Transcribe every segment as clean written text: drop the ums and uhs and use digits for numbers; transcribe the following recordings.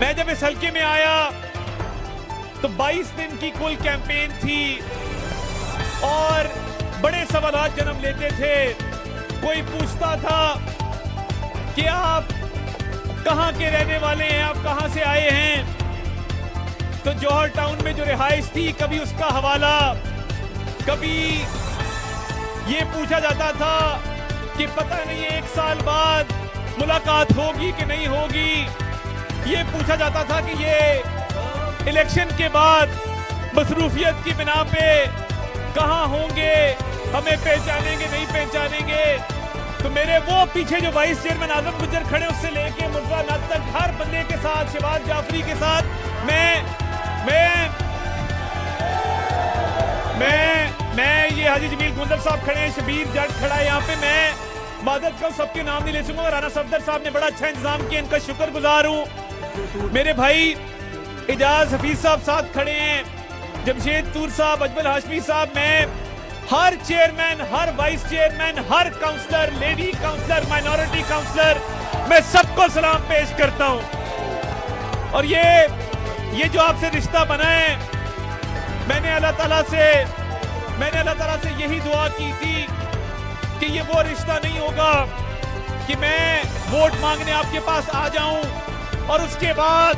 मैं जब इस हल्के में आया तो 22 दिन की कुल कैंपेन थी और बड़े सवालात जन्म लेते थे। कोई पूछता था कि आप कहां के रहने वाले हैं, आप कहां से आए हैं। तो जौहर टाउन में जो रिहाइश थी, कभी उसका हवाला, कभी ये पूछा जाता था कि पता नहीं है 1 साल बाद मुलाकात होगी कि नहीं होगी। ये पूछा जाता था कि ये इलेक्शन के बाद मसरूफियत की बिना पे कहां होंगे, हमें पहचानेंगे नहीं पहचानेंगे। तो मेरे वो पीछे जो वाइस चेयरमैन आजम गुज्जर खड़े, उससे लेके मुर्जा नाथ तक हर बंदे के साथ, शहबाज जाफरी के साथ मैं ये हाजी जमील गुंदर साहब खड़े हैं, शबीर जट खड़ा है यहाँ पे। मैं मादत का सबके नाम नहीं ले सकूंगा। राना सफदर साहब ने बड़ा अच्छा इंतजाम किया, इनका शुक्रगुजार हूँ। मेरे भाई इजाज हफीज साहब साथ खड़े हैं, जमशेद तूर साहब, अजमल हाशमी साहब। मैं हर चेयरमैन, हर वाइस चेयरमैन, हर councillor, lady councillor, minority councillor, मैं सबको सलाम पेश करता हूं। और ये जो आपसे रिश्ता बना है, मैंने अल्लाह ताला से यही दुआ की थी कि ये वो रिश्ता नहीं होगा कि मैं वोट मांगने आपके पास आ जाऊं और उसके बाद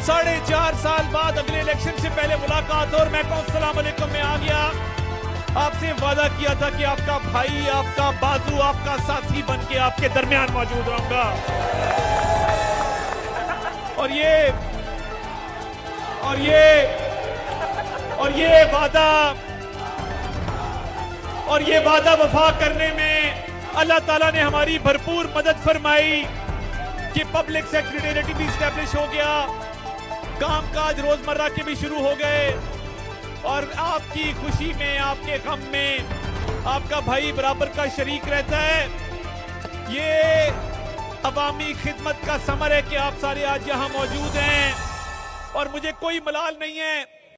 4.5 साल बाद अगले इलेक्शन से पहले मुलाकात हो और मैं कहूं अस्सलाम वालेकुम, मैं आ गया। आपसे वादा किया था कि आपका भाई, आपका बाजू, आपका साथी बन के आपके दरमियान मौजूद रहूंगा। और ये वादा वफा करने में अल्लाह ताला ने हमारी भरपूर मदद फरमाई कि पब्लिक सेक्रेटेरिएट भी स्टैब्लिश हो गया, कामकाज रोजमर्रा के भी शुरू हो गए और आपकी खुशी में, आपके गम में आपका भाई बराबर का शरीक रहता है। ये अवामी खिदमत का समर है कि आप सारे आज यहाँ मौजूद हैं और मुझे कोई मलाल नहीं है